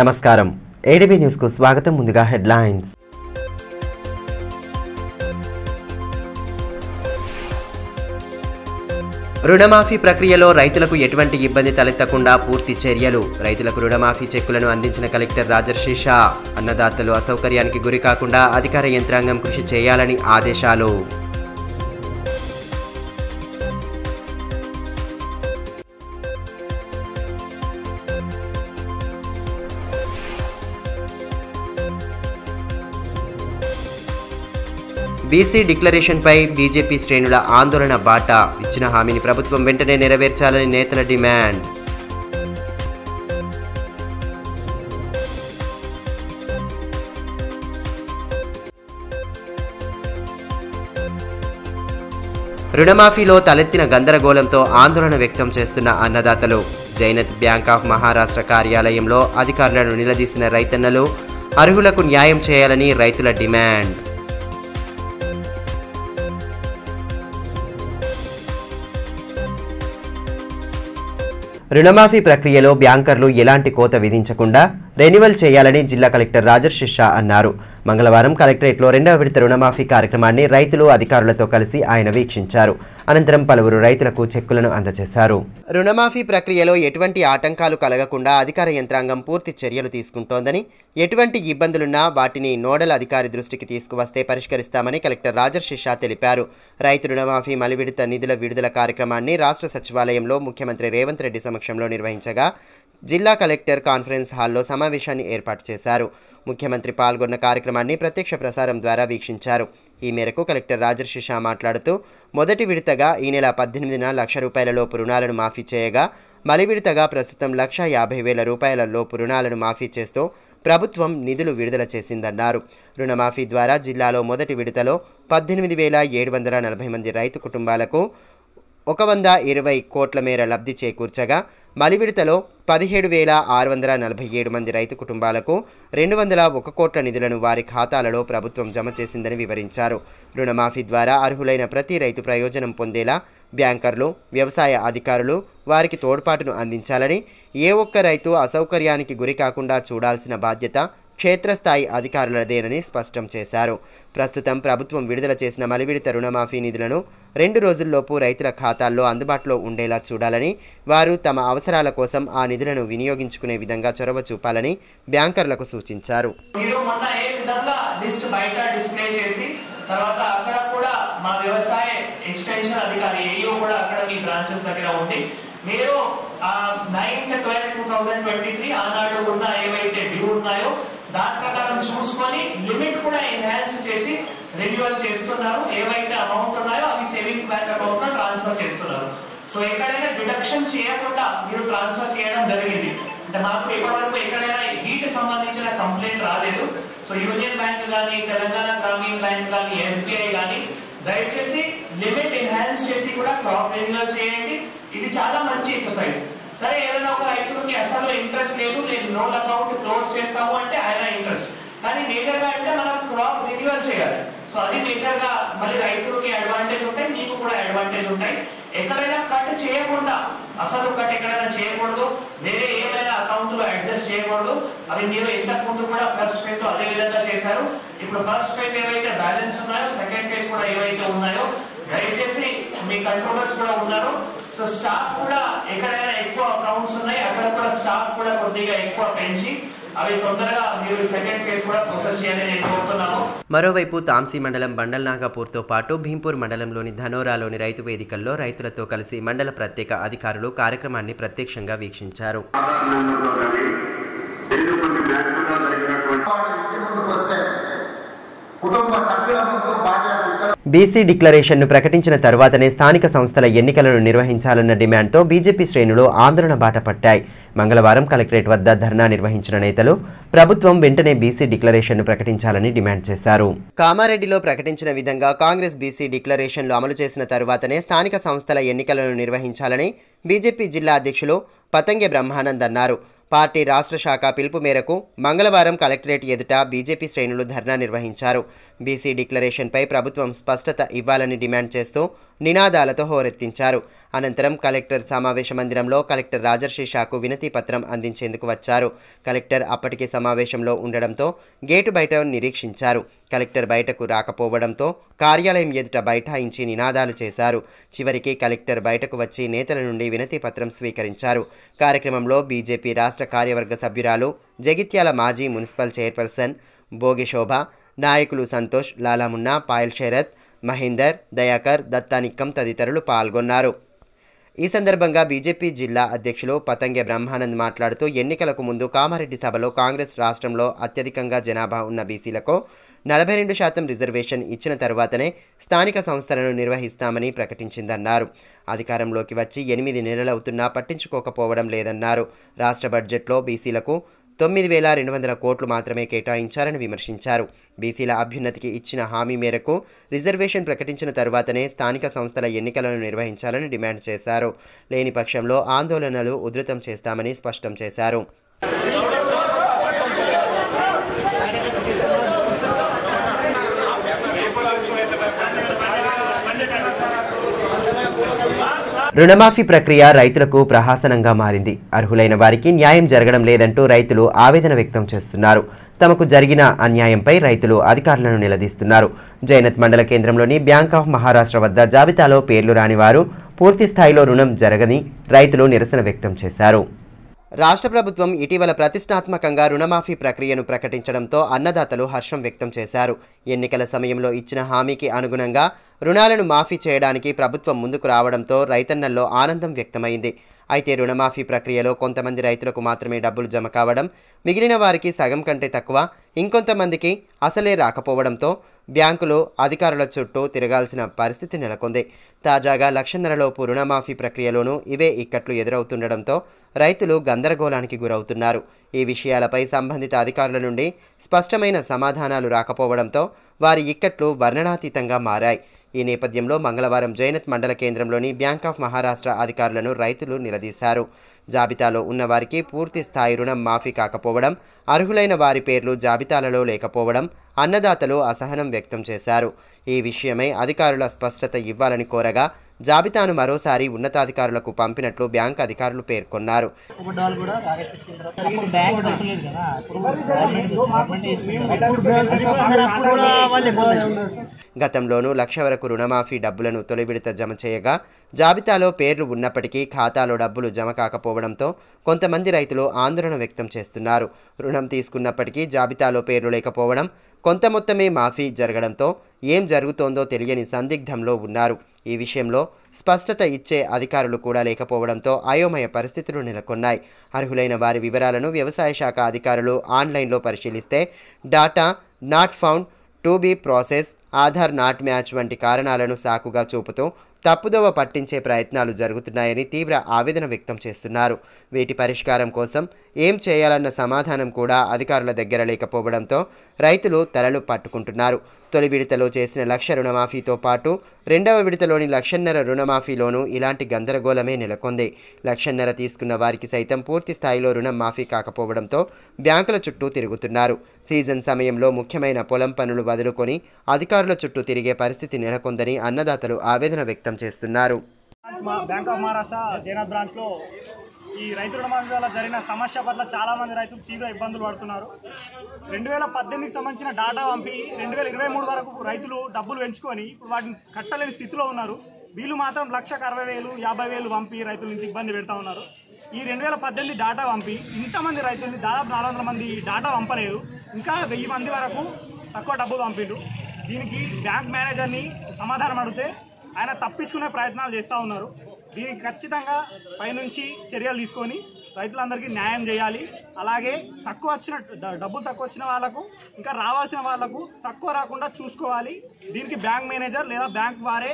నమస్కారం ADB news కు స్వాగతం. ముందుగా హెడ్లైన్స్. రుణమాఫీ ప్రక్రియలో రైతులకు ఎటువంటి ఇబ్బంది తలెత్తకుండా పూర్తి చర్యలు. రైతులకు రుణమాఫీ చెక్కులను అందించిన కలెక్టర్ రాజర్షి షా. అన్నదాతలు అసౌకర్యానికి గురి కాకుండా అధికార యంత్రాంగం కృషి చేయాలని ఆదేశాలు. బీసీ డిక్లరేషన్పై బీజేపీ శ్రేణుల ఆందోళన బాట. ఇచ్చిన హామీని ప్రభుత్వం వెంటనే నెరవేర్చాలని నేతల డిమాండ్. రుణమాఫీలో తలెత్తిన గందరగోళంతో ఆందోళన వ్యక్తం చేస్తున్న అన్నదాతలు. జైనత్ బ్యాంక్ ఆఫ్ మహారాష్ట్ర కార్యాలయంలో అధికారులను నిలదీసిన రైతన్నలు. అర్హులకు న్యాయం చేయాలని రైతుల డిమాండ్. రుణమాఫీ ప్రక్రియలో బ్యాంకర్లు ఎలాంటి కోత విధించకుండా రెన్యువల్ చేయాలని జిల్లా కలెక్టర్ రాజర్షి షా అన్నారు. మంగళవారం కలెక్టరేట్లో 2వ విడత రుణమాఫీ కార్యక్రమాన్ని రైతులు అధికారులతో కలిసి ఆయన వీక్షించారు. అనంతరం పలువురు రైతులకు చెక్కులను అందజేశారు. రుణమాఫీ ప్రక్రియలో ఎటువంటి ఆటంకాలు కలగకుండా అధికార యంత్రాంగం పూర్తి చర్యలు తీసుకుంటోందని, ఎటువంటి ఇబ్బందులున్నా వాటిని నోడల్ అధికారి దృష్టికి తీసుకువస్తే పరిష్కరిస్తామని కలెక్టర్ రాజర్షి షా తెలిపారు. రైతు రుణమాఫీ మలి విడత నిధుల విడుదల కార్యక్రమాన్ని రాష్ట్ర సచివాలయంలో ముఖ్యమంత్రి రేవంత్ రెడ్డి సమక్షంలో నిర్వహించగా జిల్లా కలెక్టర్ కాన్ఫరెన్స్ హాల్లో సమావేశాన్ని ఏర్పాటు చేశారు. ముఖ్యమంత్రి పాల్గొన్న కార్యక్రమాన్ని ప్రత్యక్ష ప్రసారం ద్వారా వీక్షించారు. ఈ మేరకు కలెక్టర్ రాజర్షి షా మాట్లాడుతూ, మొదటి విడతగా ఈ నెల 18న ₹1,00,000 లోపు రుణాలను మాఫీ చేయగా, మలి విడతగా ప్రస్తుతం ₹1,50,000 లోపు రుణాలను మాఫీ చేస్తూ ప్రభుత్వం నిధులు విడుదల చేసిందన్నారు. రుణమాఫీ ద్వారా జిల్లాలో మొదటి విడతలో 18,740 మంది రైతు కుటుంబాలకు 120 కోట్ల మేర లబ్ధి చేకూర్చగా, మలి విడతలో 17,647 మంది రైతు కుటుంబాలకు 201 కోట్ల నిధులను వారి ఖాతాలలో ప్రభుత్వం జమ చేసిందని వివరించారు. రుణమాఫీ ద్వారా అర్హులైన ప్రతి రైతు ప్రయోజనం పొందేలా బ్యాంకర్లు, వ్యవసాయ అధికారులు వారికి తోడ్పాటును అందించాలని, ఏ ఒక్క రైతు అసౌకర్యానికి గురి కాకుండా చూడాల్సిన బాధ్యత క్షేత్రస్థాయి అధికారులదేనని స్పష్టం చేశారు. ప్రస్తుతం ప్రభుత్వం విడుదల చేసిన మలి విడత రుణమాఫీ నిధులను 2 రోజుల్లోపు రైతుల ఖాతాల్లో అందుబాటులో ఉండేలా చూడాలని, వారు తమ అవసరాల కోసం ఆ నిధులను వినియోగించుకునే విధంగా చొరవ చూపాలని బ్యాంకర్లకు సూచించారు. మీరు 9/12/2023 ఆనాడు ఉన్న ఏవైతే డ్యూ ఉన్నాయో దాని ప్రకారం చూసుకొని లిమిట్ కూడా ఎన్హాన్స్ చేసి రెన్యువల్ చేస్తున్నారు. ఏవైతే అమౌంట్ ఉన్నాయో అవి సేవింగ్స్ బ్యాంక్ అకౌంట్ లో ట్రాన్స్ఫర్ చేస్తున్నారు. సో ఎక్కడైనా డిడక్షన్ చేయకుండా మీరు ట్రాన్స్ఫర్ చేయడం జరిగింది అంటే మాకు ఇప్పటివరకు ఎక్కడైనా వీటికి సంబంధించిన కంప్లైంట్ రాలేదు. సో యూనియన్ బ్యాంక్ కానీ, తెలంగాణ గ్రామీణ బ్యాంక్ కానీ, SBI కానీ దయచేసి లిమిట్ ఎన్హాన్స్ చేసి కూడా క్రాప్ రెన్యువల్ చేయండి. ఇది చాలా మంచి ఎక్సర్సైజ్. సరే, ఏదైనా ఒక రైతులకి అసలు ఇంట్రెస్ట్ లేదు, నేను లోన్ అకౌంట్ క్లోజ్ చేస్తాము అంటే ఆయన ఇంట్రెస్ట్, కానీ మేజర్ గా అంటే మనం క్రాప్ రెన్యువల్ చేయాలి. సో అది మేజర్ గా మళ్ళీ రైతులకి అడ్వాంటేజ్ ఉంటాయి, మీకు కూడా అడ్వాంటేజ్ ఉంటాయి. ఎక్కడైనా కట్ చేయకుండా, అసలు కట్ ఎక్కడైనా చేయకూడదు, వేరే ఏమైనా అకౌంట్ లో అడ్జస్ట్ చేయకూడదు. అవి మీరు ఇంతకు ముందు కూడా ఫస్ట్ ఫేజ్ లో అదే విధంగా చేశారు. ఇప్పుడు ఫస్ట్ ఫేజ్ ఏవైతే బ్యాలెన్స్ ఉన్నాయో, సెకండ్ ఫేజ్ కూడా ఏవైతే ఉన్నాయో దయచేసి మీ కంట్రోలర్స్ కూడా ఉన్నారు. సో స్టాఫ్ కూడా ఎక్కడైనా ఎక్కువ అకౌంట్స్ ఉన్నాయి అక్కడ కూడా స్టాఫ్ కూడా కొద్దిగా ఎక్కువ పెంచి అవి తొందరగా మీరు సెకండ్ ఫేజ్ కూడా ప్రాసెస్ చేయాలని నేను కోరుతున్నాను. మరోవైపు తాంసీ మండలం బండల్ నాగపూర్తో పాటు భీంపూర్ మండలంలోని ధనోరాలోని రైతు వేదికల్లో రైతులతో కలిసి మండల ప్రత్యేక అధికారులు కార్యక్రమాన్ని ప్రత్యక్షంగా వీక్షించారు. బీసీ డిక్లరేషన్ను ప్రకటించిన తర్వాతనే స్థానిక సంస్థల ఎన్నికలను నిర్వహించాలన్న డిమాండ్తో బీజేపీ శ్రేణులు ఆందోళన బాట పట్టాయి. మంగళవారం కలెక్టరేట్ వద్ద ధర్నా నిర్వహించిన నేతలు ప్రభుత్వం వెంటనే బీసీ డిక్లరేషన్ను ప్రకటించాలని డిమాండ్ చేశారు. కామారెడ్డిలో ప్రకటించిన విధంగా కాంగ్రెస్ బీసీ డిక్లరేషన్లు అమలు చేసిన తర్వాతనే స్థానిక సంస్థల ఎన్నికలను నిర్వహించాలని బీజేపీ జిల్లా అధ్యక్షులు పతంగే బ్రహ్మానంద్ అన్నారు. పార్టీ రాష్ట్ర శాఖ పిలుపు మేరకు మంగళవారం కలెక్టరేట్ ఎదుట బీజేపీ శ్రేణులు ధర్నా నిర్వహించారు. బీసీ డిక్లరేషన్పై ప్రభుత్వం స్పష్టత ఇవ్వాలని డిమాండ్ చేస్తూ నినాదాలతో హోరెత్తించారు. అనంతరం కలెక్టర్ సమావేశ మందిరంలో కలెక్టర్ రాజర్షి షాకు వినతి పత్రం అందించేందుకు వచ్చారు. కలెక్టర్ అప్పటికే సమావేశంలో ఉండడంతో గేటు బయట నిరీక్షించారు. కలెక్టర్ బయటకు రాకపోవడంతో కార్యాలయం ఎదుట బైఠాయించి నినాదాలు చేశారు. చివరికి కలెక్టర్ బయటకు వచ్చి నేతల నుండి వినతి పత్రం స్వీకరించారు. కార్యక్రమంలో బీజేపీ రాష్ట్ర కార్యవర్గ సభ్యురాలు, జగిత్యాల మాజీ మున్సిపల్ చైర్పర్సన్ భోగి శోభ, నాయకులు సంతోష్, లాలామున్నా, పాయల్ శరత్, మహేందర్, దయాకర్, దత్తానిక్కం తదితరులు పాల్గొన్నారు. ఈ సందర్భంగా బీజేపీ జిల్లా అధ్యక్షులు పతంగే బ్రహ్మానంద్ మాట్లాడుతూ ఎన్నికలకు ముందు కామారెడ్డి సభలో కాంగ్రెస్ రాష్ట్రంలో అత్యధికంగా జనాభా ఉన్న బీసీలకు 42% రిజర్వేషన్ ఇచ్చిన తర్వాతనే స్థానిక సంస్థలను నిర్వహిస్తామని ప్రకటించిందన్నారు. అధికారంలోకి వచ్చి 8 నెలలవుతున్నా పట్టించుకోకపోవడం లేదన్నారు. రాష్ట్ర బడ్జెట్లో బీసీలకు 9,200 కోట్లు మాత్రమే కేటాయించారని విమర్శించారు. బీసీల అభ్యున్నతికి ఇచ్చిన హామీ మేరకు రిజర్వేషన్ ప్రకటించిన తర్వాతనే స్థానిక సంస్థల ఎన్నికలను నిర్వహించాలని డిమాండ్ చేశారు. లేని పక్షంలో ఆందోళనలు ఉధృతం చేస్తామని స్పష్టం చేశారు. రుణమాఫీ ప్రక్రియ రైతులకు ప్రహసనంగా మారింది. అర్హులైన వారికి న్యాయం జరగడం లేదంటూ రైతులు ఆవేదన వ్యక్తం చేస్తున్నారు. తమకు జరిగిన అన్యాయంపై రైతులు అధికారులను నిలదీస్తున్నారు. జైనత్ మండల కేంద్రంలోని బ్యాంక్ ఆఫ్ మహారాష్ట్ర వద్ద జాబితాలో పేర్లు రాని వారు పూర్తి స్థాయిలో రుణం జరగని రైతులు నిరసన వ్యక్తం చేశారు. రాష్ట్ర ప్రభుత్వం ఇటీవల ప్రతిష్టాత్మకంగా రుణమాఫీ ప్రక్రియను ప్రకటించడంతో అన్నదాతలు హర్షం వ్యక్తం చేశారు. ఎన్నికల సమయంలో ఇచ్చిన హామీకి అనుగుణంగా రుణాలను మాఫీ చేయడానికి ప్రభుత్వం ముందుకు రావడంతో రైతన్నల్లో ఆనందం వ్యక్తమైంది. అయితే రుణమాఫీ ప్రక్రియలో కొంతమంది రైతులకు మాత్రమే డబ్బులు జమ కావడం, మిగిలిన వారికి సగం కంటే తక్కువ, ఇంకొంతమందికి అసలే రాకపోవడంతో బ్యాంకులు అధికారుల చుట్టూ తిరగాల్సిన పరిస్థితి నెలకొంది. తాజాగా 1,00,000 లోపు రుణమాఫీ ప్రక్రియలోనూ ఇవే ఇక్కట్లు ఎదురవుతుండడంతో రైతులు గందరగోళానికి గురవుతున్నారు. ఈ విషయాలపై సంబంధిత అధికారుల నుండి స్పష్టమైన సమాధానాలు రాకపోవడంతో వారి ఇక్కట్లు వర్ణనాతీతంగా మారాయి. ఈ నేపథ్యంలో మంగళవారం జైనత్ మండల కేంద్రంలోని బ్యాంక్ ఆఫ్ మహారాష్ట్ర అధికారులను రైతులు నిలదీశారు. జాబితాలో ఉన్న వారికి పూర్తి స్థాయి రుణం మాఫీ కాకపోవడం, అర్హులైన వారి పేర్లు జాబితాలలో లేకపోవడం అన్నదాతలు అసహనం వ్యక్తం చేశారు. ఈ విషయమై అధికారుల స్పష్టత ఇవ్వాలని కోరగా జాబితాను మరోసారి ఉన్నతాధికారులకు పంపినట్లు బ్యాంక్ అధికారులు పేర్కొన్నారు. గతంలోనూ 1,00,000 వరకు రుణమాఫీ డబ్బులను తొలి విడత జమ చేయగా జాబితాలో పేర్లు ఉన్నప్పటికీ ఖాతాలో డబ్బులు జమ కాకపోవడంతో కొంతమంది రైతులు ఆందోళన వ్యక్తం చేస్తున్నారు. రుణం తీసుకున్నప్పటికీ జాబితాలో పేర్లు లేకపోవడం, కొంత మొత్తమే మాఫీ జరగడంతో ఏం జరుగుతోందో తెలియని సందిగ్ధంలో ఉన్నారు. ఈ విషయంలో స్పష్టత ఇచ్చే అధికారులు కూడా లేకపోవడంతో అయోమయ పరిస్థితులు నెలకొన్నాయి. అర్హులైన వారి వివరాలను వ్యవసాయ శాఖ అధికారులు ఆన్లైన్లో పరిశీలిస్తే data not found, to be process, Aadhaar not match వంటి కారణాలను సాకుగా చూపుతూ తప్పుదోవ పట్టించే ప్రయత్నాలు జరుగుతున్నాయని తీవ్ర ఆవేదన వ్యక్తం చేస్తున్నారు. వీటి పరిష్కారం కోసం ఏం చేయాలన్న సమాధానం కూడా అధికారుల దగ్గర లేకపోవడంతో రైతులు తలలు పట్టుకుంటున్నారు. తొలి విడతలో చేసిన 1,00,000 రుణమాఫీతో పాటు రెండవ విడతలోని 1,50,000 రుణమాఫీలోనూ ఇలాంటి గందరగోళమే నెలకొంది. 1,50,000 తీసుకున్న వారికి సైతం పూర్తి స్థాయిలో రుణం మాఫీ కాకపోవడంతో బ్యాంకుల చుట్టూ తిరుగుతున్నారు. సీజన్ సమయంలో ముఖ్యమైన పొలం పనులు వదులుకొని అధికారుల చుట్టూ తిరిగే పరిస్థితి నెలకొందని అన్నదాతలు ఆవేదన వ్యక్తం చేస్తున్నారు. బ్యాంక్ ఆఫ్ మహారాష్ట్ర జైనత్ బ్రాంచ్లో ఈ రైతు రుణమాఫీ వల్ల జరిగిన సమస్య పట్ల చాలామంది రైతులు తీవ్ర ఇబ్బందులు పడుతున్నారు. 2018కి సంబంధించిన డాటా పంపి 2023 వరకు రైతులు డబ్బులు పెంచుకొని ఇప్పుడు వాటిని కట్టలేని స్థితిలో ఉన్నారు. వీళ్ళు మాత్రం 1,60,000, 50,000 పంపి రైతుల నుంచి ఇబ్బంది పెడతా ఉన్నారు. ఈ 2018 డాటా పంపి ఇంతమంది రైతుల్ని దాదాపు 400 మంది డాటా పంపలేదు. ఇంకా 1000 మంది వరకు తక్కువ డబ్బులు పంపిండు. దీనికి బ్యాంక్ మేనేజర్ని సమాధానం అడిగితే ఆయన తప్పించుకునే ప్రయత్నాలు చేస్తూ ఉన్నారు. దీనికి ఖచ్చితంగా పైనుంచి చర్యలు తీసుకొని రైతులందరికీ న్యాయం చేయాలి. అలాగే డబ్బులు తక్కువ వచ్చిన వాళ్ళకు ఇంకా రావాల్సిన వాళ్ళకు తక్కువ రాకుండా చూసుకోవాలి. దీనికి బ్యాంక్ మేనేజర్ లేదా బ్యాంక్ వారే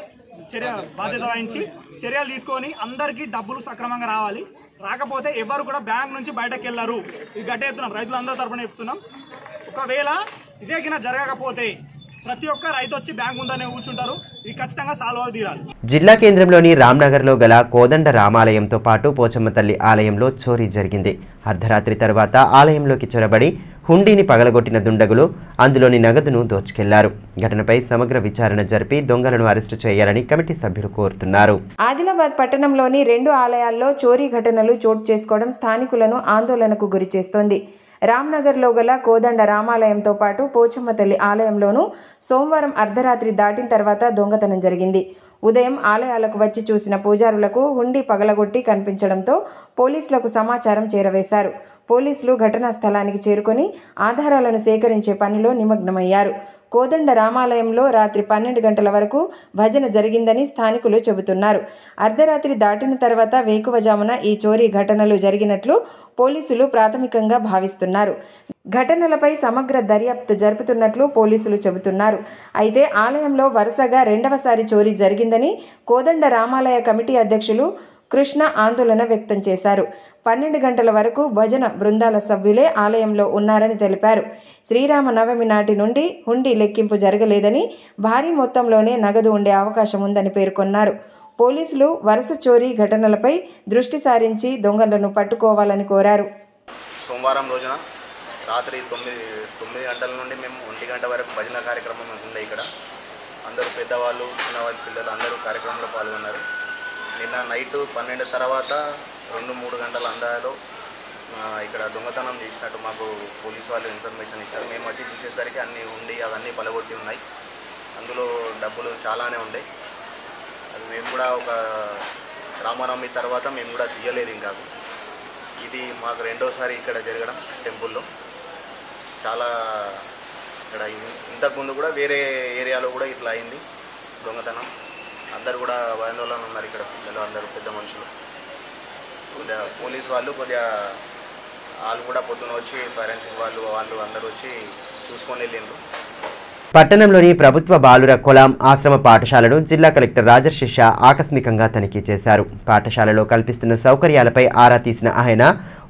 బాధ్యత వహించి చర్యలు తీసుకొని అందరికీ డబ్బులు సక్రమంగా రావాలి. రాకపోతే ఎవరు కూడా బ్యాంక్ నుంచి బయటకు వెళ్ళరు. ఇది గట్టే చెప్తున్నాం, రైతులందరి తరఫున చెప్తున్నాం. ఒకవేళ ఇదే కింద జరగకపోతే ప్రతి ఒక్క రైతు వచ్చి బ్యాంక్ ముందనే కూర్చుంటారు. ఇది ఖచ్చితంగా సాల్వ్ అవి తీరాలి. జిల్లా కేంద్రంలోని రామ్నగర్లో గల కోదండ రామాలయంతో పాటు పోచమ్మ తల్లి ఆలయంలో చోరీ జరిగింది. అర్ధరాత్రి తర్వాత ఆలయంలోకి చొరబడి హుండీని పగలగొట్టిన దుండగులు అందులోని నగదును దోచుకెళ్లారు. ఘటనపై సమగ్ర విచారణ జరిపి దొంగలను అరెస్టు చేయాలని కమిటీ సభ్యులు కోరుతున్నారు. ఆదిలాబాద్ పట్టణంలోని 2 ఆలయాల్లో చోరీ ఘటనలు చోటు చేసుకోవడం స్థానికులను ఆందోళనకు గురిచేస్తోంది. రామ్నగర్లో గల కోదండ రామాలయంతో పాటు పోచమ్మ తల్లి ఆలయంలోనూ సోమవారం అర్ధరాత్రి దాటిన తర్వాత దొంగతనం జరిగింది. ఉదయం ఆలయాలకు వచ్చి చూసిన పూజారులకు హుండీ పగలగొట్టి కనిపించడంతో పోలీసులకు సమాచారం చేరవేశారు. పోలీసులు ఘటనా స్థలానికి చేరుకొని ఆధారాలను సేకరించే పనిలో నిమగ్నమయ్యారు. కోదండ రామాలయంలో రాత్రి 12 గంటల వరకు భజన జరిగిందని స్థానికులు చెబుతున్నారు. అర్ధరాత్రి దాటిన తర్వాత వేకువజామున ఈ చోరీ ఘటనలు జరిగినట్లు పోలీసులు ప్రాథమికంగా భావిస్తున్నారు. ఘటనలపై సమగ్ర దర్యాప్తు జరుపుతున్నట్లు పోలీసులు చెబుతున్నారు. అయితే ఆలయంలో వరుసగా 2వసారి చోరీ జరిగిందని కోదండ రామాలయ కమిటీ అధ్యక్షులు కృష్ణ ఆందోళన వ్యక్తం చేశారు. 12 గంటల వరకు భజన బృందాల సభ్యులే ఆలయంలో ఉన్నారని తెలిపారు. శ్రీరామనవమి నాటి నుండి హుండీ లెక్కింపు జరగలేదని, భారీ మొత్తంలోనే నగదు ఉండే అవకాశం ఉందని పేర్కొన్నారు. పోలీసులు వరుస చోరీ ఘటనలపై దృష్టి సారించి దొంగలను పట్టుకోవాలని కోరారు. సోమవారం రోజున రాత్రి 9 గంటల నుండి మేము 1 గంట వరకు భజన కార్యక్రమం ఉండే ఇక్కడ అందరూ పెద్దవాళ్ళు చిన్నవాళ్ళు పిల్లలు అందరూ కార్యక్రమంలో పాల్గొన్నారు. నిన్న నైట్ 12 తర్వాత 2-3 గంటల అందాలో ఇక్కడ దొంగతనం చేసినట్టు మాకు పోలీసు వాళ్ళు ఇన్ఫర్మేషన్ ఇచ్చారు. మేము వచ్చి చూసేసరికి అన్నీ ఉండి అవన్నీ పలగొట్టి ఉన్నాయి. అందులో డబ్బులు చాలానే ఉండే. అది మేము కూడా ఒక రామనవమి తర్వాత మేము కూడా తీయలేదు. ఇంకా ఇది మాకు 2వసారి ఇక్కడ జరగడం టెంపుల్లో. చాలా ఇక్కడ ఇంతకుముందు కూడా వేరే ఏరియాలో కూడా ఇట్లా అయింది దొంగతనం. అందరు కూడా ఆందోళన ఉన్నారు ఇక్కడ పిల్లలు అందరూ పెద్ద మనుషులు. కొద్దిగా పోలీసు వాళ్ళు వాళ్ళు కూడా పొద్దున వచ్చి ఫారెన్సిక్ వాళ్ళు అందరూ వచ్చి చూసుకొని వెళ్ళిండ్రు. పట్టణంలోని ప్రభుత్వ బాలుర కొలాం ఆశ్రమ పాఠశాలను జిల్లా కలెక్టర్ రాజర్షిష ఆకస్మికంగా తనిఖీ చేశారు. పాఠశాలలో కల్పిస్తున్న సౌకర్యాలపై ఆరా తీసిన ఆయన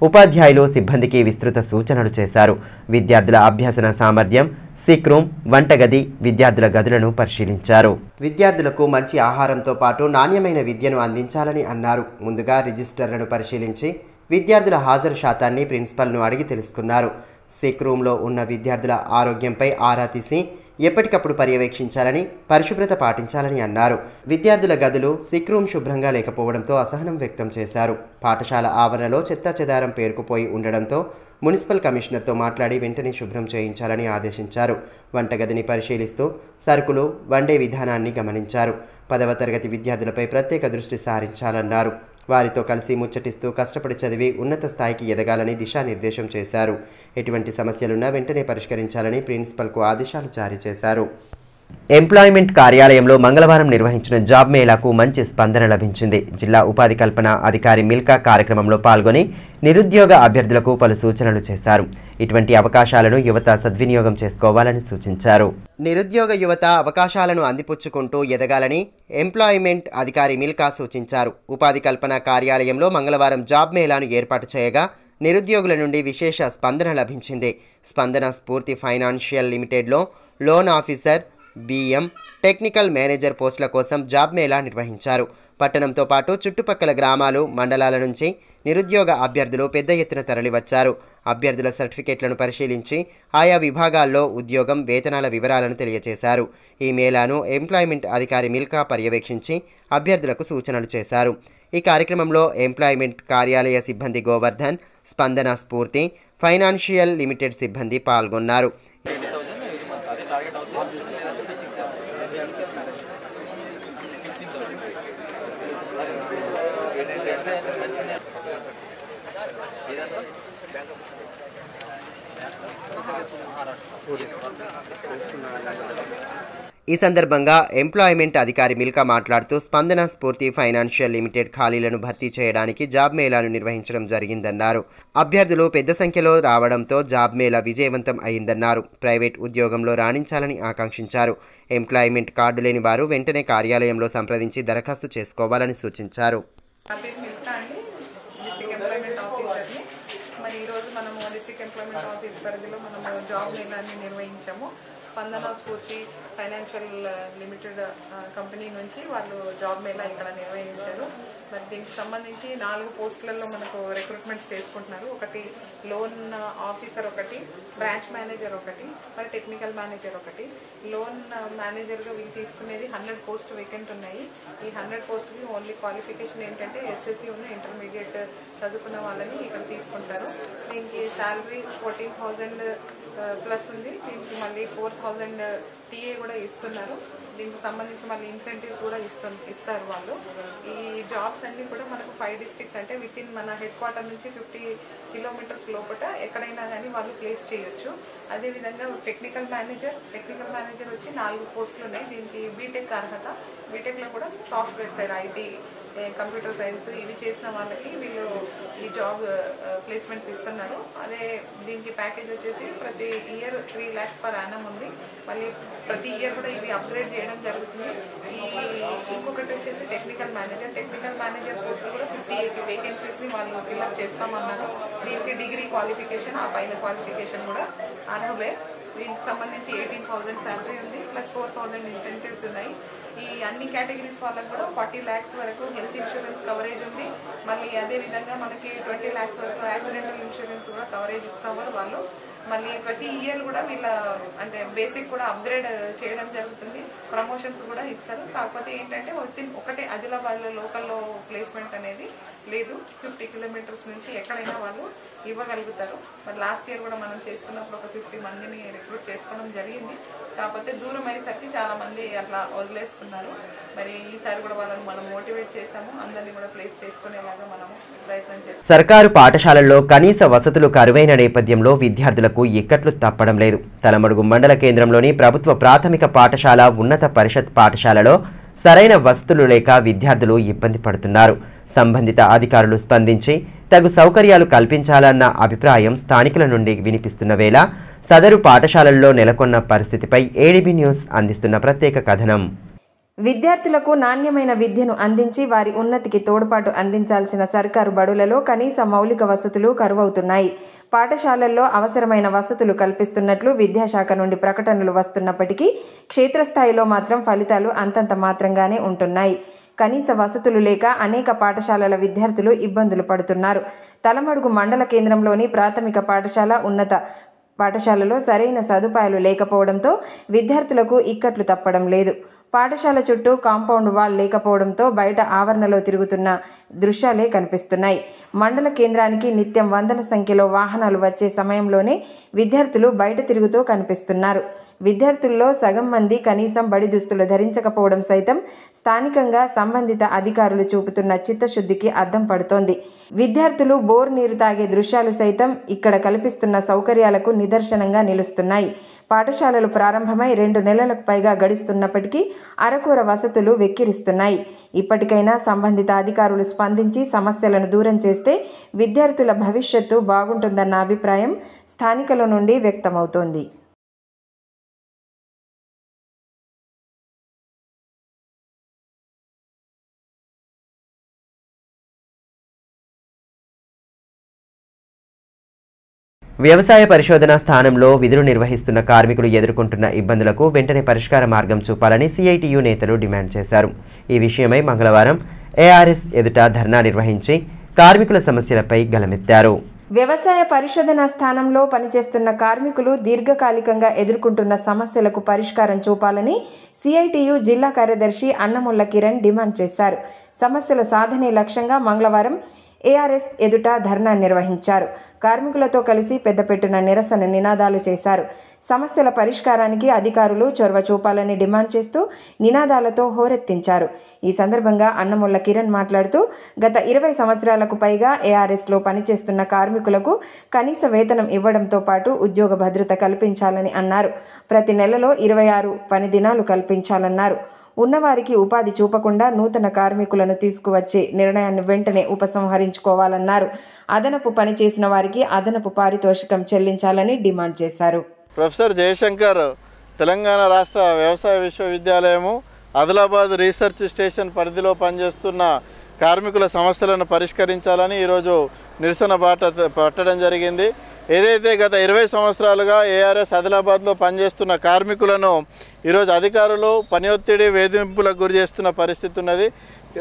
ఉపాధ్యాయులు సిబ్బందికి విస్తృత సూచనలు చేశారు. విద్యార్థుల అభ్యసన సామర్థ్యం, సిక్ రూమ్, వంటగది, విద్యార్థుల గదులను పరిశీలించారు. విద్యార్థులకు మంచి ఆహారంతో పాటు నాణ్యమైన విద్యను అందించాలని అన్నారు. ముందుగా రిజిస్టర్లను పరిశీలించి విద్యార్థుల హాజరు శాతాన్ని ప్రిన్సిపల్ను అడిగి తెలుసుకున్నారు. సిక్ రూమ్లో ఉన్న విద్యార్థుల ఆరోగ్యంపై ఆరా తీసి ఎప్పటికప్పుడు పర్యవేక్షించాలని, పరిశుభ్రత పాటించాలని అన్నారు. విద్యార్థుల గదులు, సిక్ రూమ్ శుభ్రంగా లేకపోవడంతో అసహనం వ్యక్తం చేశారు. పాఠశాల ఆవరణలో చెత్తాచెదారం పేరుకుపోయి ఉండడంతో మున్సిపల్ కమిషనర్తో మాట్లాడి వెంటనే శుభ్రం చేయించాలని ఆదేశించారు. వంటగదిని పరిశీలిస్తూ సరుకులు వండే విధానాన్ని గమనించారు. 10వ తరగతి విద్యార్థులపై ప్రత్యేక దృష్టి సారించాలన్నారు. వారితో కలిసి ముచ్చటిస్తూ కష్టపడి చదివి ఉన్నత స్థాయికి ఎదగాలని దిశానిర్దేశం చేశారు. ఎటువంటి సమస్యలున్నా వెంటనే పరిష్కరించాలని ప్రిన్సిపల్కు ఆదేశాలు జారీ చేశారు. ఎంప్లాయ్మెంట్ కార్యాలయంలో మంగళవారం నిర్వహించిన జాబ్ మేళాకు మంచి స్పందన లభించింది. జిల్లా ఉపాధి కల్పన అధికారి మిల్కా కార్యక్రమంలో పాల్గొని నిరుద్యోగ అభ్యర్థులకు పలు సూచనలు చేశారు. ఇటువంటి అవకాశాలను యువత సద్వినియోగం చేసుకోవాలని సూచించారు. నిరుద్యోగ యువత అవకాశాలను అందిపుచ్చుకుంటూ ఎదగాలని ఎంప్లాయ్మెంట్ అధికారి మిల్కా సూచించారు. ఉపాధి కల్పన కార్యాలయంలో మంగళవారం జాబ్ మేళాను ఏర్పాటు చేయగా నిరుద్యోగుల నుండి విశేష స్పందన లభించింది. స్పందన స్ఫూర్తి ఫైనాన్షియల్ లిమిటెడ్లో loan officer, BM, technical manager పోస్టుల కోసం జాబ్ మేళా నిర్వహించారు. పట్టణంతో పాటు చుట్టుపక్కల గ్రామాలు, మండలాల నుంచి నిరుద్యోగ అభ్యర్థులు పెద్ద ఎత్తున తరలివచ్చారు. అభ్యర్థుల సర్టిఫికెట్లను పరిశీలించి ఆయా విభాగాల్లో ఉద్యోగం, వేతనాల వివరాలను తెలియజేశారు. ఈ మేళాను ఎంప్లాయ్మెంట్ అధికారి మిల్కా పర్యవేక్షించి అభ్యర్థులకు సూచనలు చేశారు. ఈ కార్యక్రమంలో ఎంప్లాయ్మెంట్ కార్యాలయ సిబ్బంది గోవర్ధన్, స్పందన స్ఫూర్తి ఫైనాన్షియల్ లిమిటెడ్ సిబ్బంది పాల్గొన్నారు. ఈ సందర్భంగా ఎంప్లాయ్మెంట్ అధికారి మిల్కా మాట్లాడుతూ స్పందన స్ఫూర్తి ఫైనాన్షియల్ లిమిటెడ్ ఖాళీలను భర్తీ చేయడానికి జాబ్ మేళాను నిర్వహించడం జరిగిందన్నారు. అభ్యర్థులు పెద్ద సంఖ్యలో రావడంతో జాబ్ మేళా విజయవంతం అయిందన్నారు. ప్రైవేట్ ఉద్యోగంలో రాణించాలని ఆకాంక్షించారు. ఎంప్లాయ్మెంట్ కార్డు లేని వారు వెంటనే కార్యాలయంలో సంప్రదించి దరఖాస్తు చేసుకోవాలని సూచించారు. మరి ఈరోజు మనము డిస్ట్రిక్ట్ ఎంప్లాయ్మెంట్ ఆఫీస్ పరిధిలో మనము జాబ్ మేళాన్ని నిర్వహించాము. స్పందన స్ఫూర్తి ఫైనాన్షియల్ లిమిటెడ్ కంపెనీ నుంచి వాళ్ళు జాబ్ మేళా ఇక్కడ నిర్వహించారు. మరి దీనికి సంబంధించి 4 పోస్టులలో మనకు రిక్రూట్మెంట్స్ చేసుకుంటున్నారు. ఒకటి లోన్ ఆఫీసర్, ఒకటి బ్రాంచ్ మేనేజర్, ఒకటి మరి టెక్నికల్ మేనేజర్, ఒకటి. లోన్ మేనేజర్గా వీళ్ళు తీసుకునేది 100 పోస్ట్ వేకెంట్ ఉన్నాయి. ఈ 100 పోస్ట్కి ఓన్లీ క్వాలిఫికేషన్ ఏంటంటే ఎస్ఎస్సి ఉన్న ఇంటర్మీడియట్ చదువుకున్న వాళ్ళని ఇక్కడ తీసుకుంటారు. దీనికి శాలరీ 14,000 ప్లస్ ఉంది. దీనికి మళ్ళీ 4,000 టీఏ కూడా ఇస్తున్నారు. దీనికి సంబంధించి మళ్ళీ ఇన్సెంటివ్స్ కూడా ఇస్తారు వాళ్ళు. ఈ జాబ్స్ అన్నీ కూడా మనకు 5 డిస్ట్రిక్ట్స్ అంటే విత్ ఇన్ మన హెడ్ క్వార్టర్ నుంచి 50 కిలోమీటర్స్ లోపల ఎక్కడైనా కానీ వాళ్ళు ప్లేస్ చేయొచ్చు. అదేవిధంగా టెక్నికల్ మేనేజర్ వచ్చి 4 పోస్టులు ఉన్నాయి. దీనికి బీటెక్ అర్హత. బీటెక్లో కూడా software side IT, computer science ఇవి చేసిన వాళ్ళకి వీళ్ళు ఈ జాబ్ ప్లేస్మెంట్స్ ఇస్తున్నారు. అదే దీనికి ప్యాకేజ్ వచ్చేసి ప్రతి ఇయర్ 3 lakhs per annum ఉంది. మళ్ళీ ప్రతి ఇయర్ కూడా ఇవి అప్గ్రేడ్ చేయడం జరుగుతుంది. ఇంకొకటి వచ్చేసి టెక్నికల్ మేనేజర్ పోస్ట్ కూడా 58 వేకెన్సీస్ని వాళ్ళు ఫిల్అప్ చేస్తామన్నారు. దీనికి డిగ్రీ క్వాలిఫికేషన్, ఆ పైన క్వాలిఫికేషన్ కూడా అర్హులే. దీనికి సంబంధించి 18,000 శాలరీ ఉంది, ప్లస్ 4,000 ఇన్సెంటివ్స్ ఉన్నాయి. ఈ అన్ని కేటగిరీస్ వాళ్ళకు కూడా 40 lakhs వరకు హెల్త్ ఇన్సూరెన్స్ కవరేజ్ ఉంది. మళ్ళీ అదేవిధంగా మనకి 20 lakhs వరకు యాక్సిడెంటల్ ఇన్సూరెన్స్ కూడా కవరేజ్ ఇస్తామని వాళ్ళు. మళ్ళీ ప్రతి ఇయర్ కూడా వీళ్ళ అంటే బేసిక్ కూడా అప్గ్రేడ్ చేయడం జరుగుతుంది. ప్రమోషన్స్ కూడా ఇస్తారు. కాకపోతే ఏంటంటే ఒకటే ఆదిలాబాద్లో లోకల్లో ప్లేస్మెంట్ అనేది లేదు. 50 కిలోమీటర్స్ నుంచి ఎక్కడైనా వాళ్ళు ఇవ్వగలుగుతారు. మరి లాస్ట్ ఇయర్ కూడా మనం చేసుకున్నప్పుడు ఒక 50 మందిని రిక్రూట్ చేసుకోవడం జరిగింది. కాకపోతే దూరం అయ్యేసరికి చాలా మంది అట్లా వదిలేస్తున్నారు. మరి ఈసారి కూడా వాళ్ళని మనం మోటివేట్ చేశాము. అందరినీ కూడా ప్లేస్ చేసుకునేలాగా మనము ప్రయత్నం చేస్తాం. సర్కారు పాఠశాలల్లో కనీస వసతులు కరువైన నేపథ్యంలో విద్యార్థులకు ఇక్కట్లు తప్పడం లేదు. తలమడుగు మండల కేంద్రంలోని ప్రభుత్వ ప్రాథమిక పాఠశాల, ఉన్నత పరిషత్ పాఠశాలలో సరైన వసతులు లేక విద్యార్థులు ఇబ్బంది పడుతున్నారు. సంబంధిత అధికారులు స్పందించి తగు సౌకర్యాలు కల్పించాలన్న అభిప్రాయం స్థానికుల నుండి వినిపిస్తున్న వేళ సదరు పాఠశాలల్లో నెలకొన్న పరిస్థితిపై ఏడీబీ న్యూస్ అందిస్తున్న ప్రత్యేక కథనం. విద్యార్థులకు నాణ్యమైన విద్యను అందించి వారి ఉన్నతికి తోడ్పాటు అందించాల్సిన సర్కారు బడులలో కనీస మౌలిక వసతులు కరువవుతున్నాయి. పాఠశాలల్లో అవసరమైన వసతులు కల్పిస్తున్నట్లు విద్యాశాఖ నుండి ప్రకటనలు వస్తున్నప్పటికీ క్షేత్రస్థాయిలో మాత్రం ఫలితాలు అంతంత మాత్రంగానే ఉంటున్నాయి. కనీస వసతులు లేక అనేక పాఠశాలల విద్యార్థులు ఇబ్బందులు పడుతున్నారు. తలమడుగు మండల కేంద్రంలోని ప్రాథమిక పాఠశాల, ఉన్నత పాఠశాలలో సరైన సదుపాయాలు లేకపోవడంతో విద్యార్థులకు ఇక్కట్లు తప్పడం లేదు. పాఠశాల చుట్టూ కాంపౌండ్ వాల్ లేకపోవడంతో బయట ఆవరణలో తిరుగుతున్న దృశ్యాలే కనిపిస్తున్నాయి. మండల కేంద్రానికి నిత్యం వందల సంఖ్యలో వాహనాలు వచ్చే సమయంలోనే విద్యార్థులు బయట తిరుగుతూ కనిపిస్తున్నారు. విద్యార్థుల్లో సగం మంది కనీసం బడి దుస్తులు ధరించకపోవడం సైతం స్థానికంగా సంబంధిత అధికారులు చూపుతున్న చిత్తశుద్ధికి అద్దం పడుతోంది. విద్యార్థులు బోర్ నీరు తాగే దృశ్యాలు సైతం ఇక్కడ కల్పిస్తున్న సౌకర్యాలకు నిదర్శనంగా నిలుస్తున్నాయి. పాఠశాలలు ప్రారంభమై 2 నెలలకు పైగా గడుస్తున్నప్పటికీ అరకొర వసతులు వెక్కిరిస్తున్నాయి. ఇప్పటికైనా సంబంధిత అధికారులు స్పందించి సమస్యలను దూరం చేస్తే విద్యార్థుల భవిష్యత్తు బాగుంటుందన్న అభిప్రాయం స్థానికుల నుండి వ్యక్తమవుతోంది. వ్యవసాయ పరిశోధన స్థానంలో విధులు నిర్వహిస్తున్న కార్మికులు ఎదుర్కొంటున్న ఇబ్బందులకు వెంటనే పరిష్కార మార్గం చూపాలని సిఐటియు నేతలు డిమాండ్ చేశారు. ఈ విషయమై మంగళవారం ఏఆర్ఎస్ ఎదుట ధర్నా నిర్వహించి కార్మికుల సమస్యలపై గళమెత్తారు. వ్యవసాయ పరిశోధన స్థానంలో పనిచేస్తున్న కార్మికులు దీర్ఘకాలికంగా ఎదుర్కొంటున్న సమస్యలకు పరిష్కారం చూపాలని సిఐటియు జిల్లా కార్యదర్శి అన్నముల్ల కిరణ్ డిమాండ్ చేశారు. సమస్యల సాధనే లక్ష్యంగా మంగళవారం ఏఆర్ఎస్ ఎదుట ధర్నా నిర్వహించారు. కార్మికులతో కలిసి పెద్దపెట్టున నిరసన నినాదాలు చేశారు. సమస్యల పరిష్కారానికి అధికారులు చొరవ చూపాలని డిమాండ్ చేస్తూ నినాదాలతో హోరెత్తించారు. ఈ సందర్భంగా అన్నముల్ల కిరణ్ మాట్లాడుతూ గత 20 సంవత్సరాలకు పైగా ఏఆర్ఎస్లో పనిచేస్తున్న కార్మికులకు కనీస వేతనం ఇవ్వడంతో పాటు ఉద్యోగ భద్రత కల్పించాలని అన్నారు. ప్రతి నెలలో 26 పని దినాలు కల్పించాలన్నారు. ఉన్నవారికి ఉపాధి చూపకుండా నూతన కార్మికులను తీసుకువచ్చే నిర్ణయాన్ని వెంటనే ఉపసంహరించుకోవాలన్నారు. అదనపు పని చేసిన వారికి అదనపు పారితోషికం చెల్లించాలని డిమాండ్ చేశారు. ప్రొఫెసర్ జయశంకర్ తెలంగాణ రాష్ట్ర వ్యవసాయ విశ్వవిద్యాలయము ఆదిలాబాద్ రీసెర్చ్ స్టేషన్ పరిధిలో పనిచేస్తున్న కార్మికుల సమస్యలను పరిష్కరించాలని ఈరోజు నిరసన బాట పట్టడం జరిగింది. ఏదైతే గత 20 సంవత్సరాలుగా ఏఆర్ఎస్ ఆదిలాబాద్లో పనిచేస్తున్న కార్మికులను ఈరోజు అధికారులు పని ఒత్తిడి వేధింపులకు గురి చేస్తున్న పరిస్థితి ఉన్నది.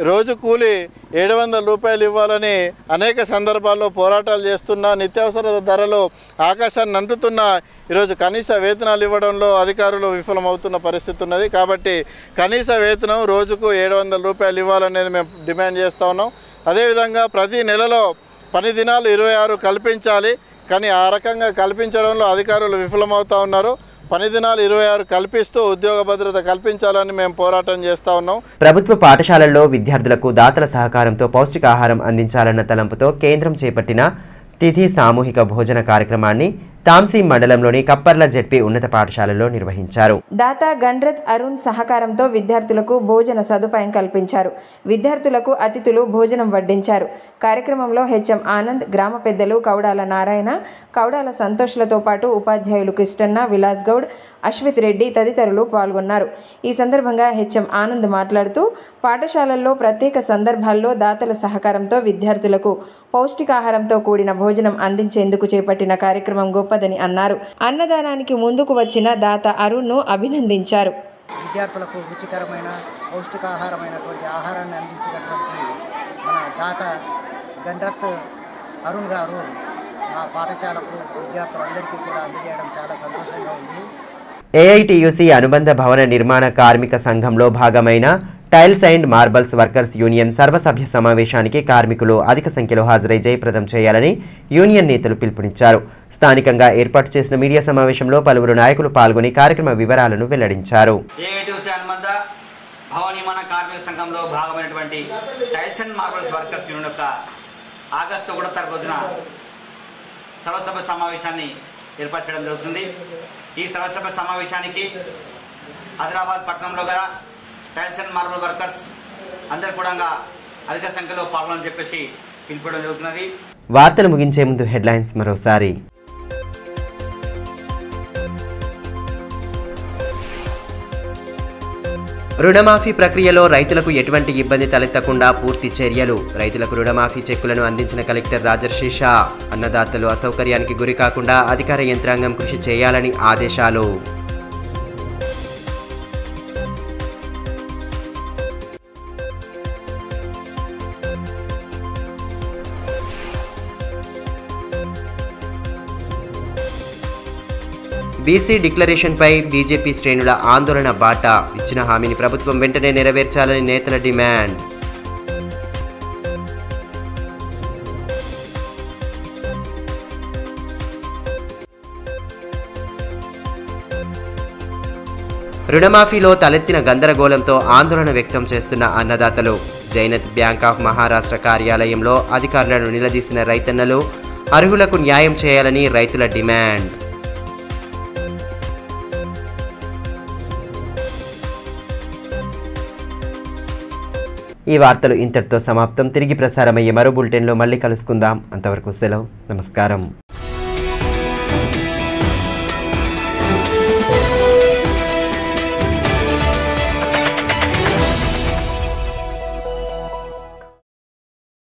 రోజు కూలి 700 రూపాయలు ఇవ్వాలని అనేక సందర్భాల్లో పోరాటాలు చేస్తున్నా, నిత్యావసర ధరలు ఆకాశాన్ని అంటుతున్న ఈరోజు కనీస వేతనాలు ఇవ్వడంలో అధికారులు విఫలమవుతున్న పరిస్థితి ఉన్నది. కాబట్టి కనీస వేతనం రోజుకు 700 రూపాయలు ఇవ్వాలనేది మేము డిమాండ్ చేస్తూ ఉన్నాం. అదేవిధంగా ప్రతి నెలలో పని దినాలు 26 కల్పించాలి. కానీ ఆ రకంగా కల్పించడంలో అధికారులు విఫలమవుతూ ఉన్నారు. పని దినాలు 26 కల్పిస్తూ ఉద్యోగ భద్రత కల్పించాలని మేము పోరాటం చేస్తూ ఉన్నాం. ప్రభుత్వ పాఠశాలల్లో విద్యార్థులకు దాతల సహకారంతో పౌష్టికాహారం అందించాలన్న తలంపుతో కేంద్రం చేపట్టిన తిథి సామూహిక భోజన కార్యక్రమాన్ని తాంసీ మండలంలోని కప్పర్ల జెడ్పీ ఉన్నత పాఠశాలలో నిర్వహించారు. దాత గండ్రత్ అరుణ్ సహకారంతో విద్యార్థులకు భోజన సదుపాయం కల్పించారు. విద్యార్థులకు అతిథులు భోజనం వడ్డించారు. కార్యక్రమంలో హెచ్ఎం ఆనంద్, గ్రామ పెద్దలు కౌడాల నారాయణ, కౌడాల సంతోష్లతో పాటు ఉపాధ్యాయులు కృష్ణన్న, విలాస్ గౌడ్, అశ్విత్ రెడ్డి తదితరులు పాల్గొన్నారు. ఈ సందర్భంగా హెచ్ఎం ఆనంద్ మాట్లాడుతూ పాఠశాలల్లో ప్రత్యేక సందర్భాల్లో దాతల సహకారంతో విద్యార్థులకు పౌష్టికాహారంతో కూడిన భోజనం అందించేందుకు చేపట్టిన కార్యక్రమం గొప్పదని అన్నారు. అన్నదానానికి ముందుకు వచ్చిన దాత అరుణ్ను అభినందించారు. విద్యార్థులకు రుచికరమైన పౌష్టికాహారమైనటువంటి ఆహారాన్ని అందించినటువంటి మన దాత గండ్రత్ అరుణ్ గారు మా పాఠశాలకు విద్యార్థులందరికీ కూడా అందజేయడం చాలా సంతోషంగా ఉంది. ఏఐటియుసి అనుబంధ భవన నిర్మాణ కార్మిక సంఘంలో భాగమైన tiles and marbles workers union సర్వసభ్య సమావేశానికి కార్మికులు అధిక సంఖ్యలో హాజరై జయప్రదం చేయాలని యూనియన్ నేతలు పిలుపునిచ్చారు. స్థానికంగా ఏర్పాటు చేసిన మీడియా సమావేశంలో పలువురు నాయకులు పాల్గొని కార్యక్రమ వివరాలను వెల్లడించారు. ఏఐటియుసి అనుబంధ భవన నిర్మాణ కార్మిక సంఘంలో భాగమైనటువంటి tiles and marbles workers union యొక్క ఆగస్టు 1వ తారీఖున సర్వసభ్య సమావేశాన్ని ఏర్పాటు చేయడం జరుగుతుంది. ఈ సర్వసభ్య సమావేశానికి ఆదిలాబాద్ పట్టణంలో గల టైల్స్ అండ్ మార్బల్ వర్కర్స్ అందరు కూడా అధిక సంఖ్యలో పాల్గొనని చెప్పేసి పిలుపుకోవడం జరుగుతున్నది. వార్తలు ముగించే ముందు హెడ్లైన్స్ మరోసారి. రుణమాఫీ ప్రక్రియలో రైతులకు ఎటువంటి ఇబ్బంది తలెత్తకుండా పూర్తి చర్యలు. రైతులకు రుణమాఫీ చెక్కులను అందించిన కలెక్టర్ రాజర్షి షా. అన్నదాతలు అసౌకర్యానికి గురి కాకుండా అధికార యంత్రాంగం కృషి చేయాలని ఆదేశాలు. బీసీ డిక్లరేషన్పై బీజేపీ శ్రేణుల ఆందోళన బాట. ఇచ్చిన హామీని ప్రభుత్వం వెంటనే నెరవేర్చాలని నేతల డిమాండ్. రుణమాఫీలో తలెత్తిన గందరగోళంతో ఆందోళన వ్యక్తం చేస్తున్న అన్నదాతలు. జైనత్ బ్యాంక్ ఆఫ్ మహారాష్ట్ర కార్యాలయంలో అధికారులను నిలదీసిన రైతన్నలు. అర్హులకు న్యాయం చేయాలని రైతుల డిమాండ్. ఈ వార్తలు ఇంతటితో సమాప్తం. తిరిగి ప్రసారమయ్యే మరో బులెటిన్లో మళ్ళీ కలుసుకుందాం. అంతవరకు సెలవు. నమస్కారం.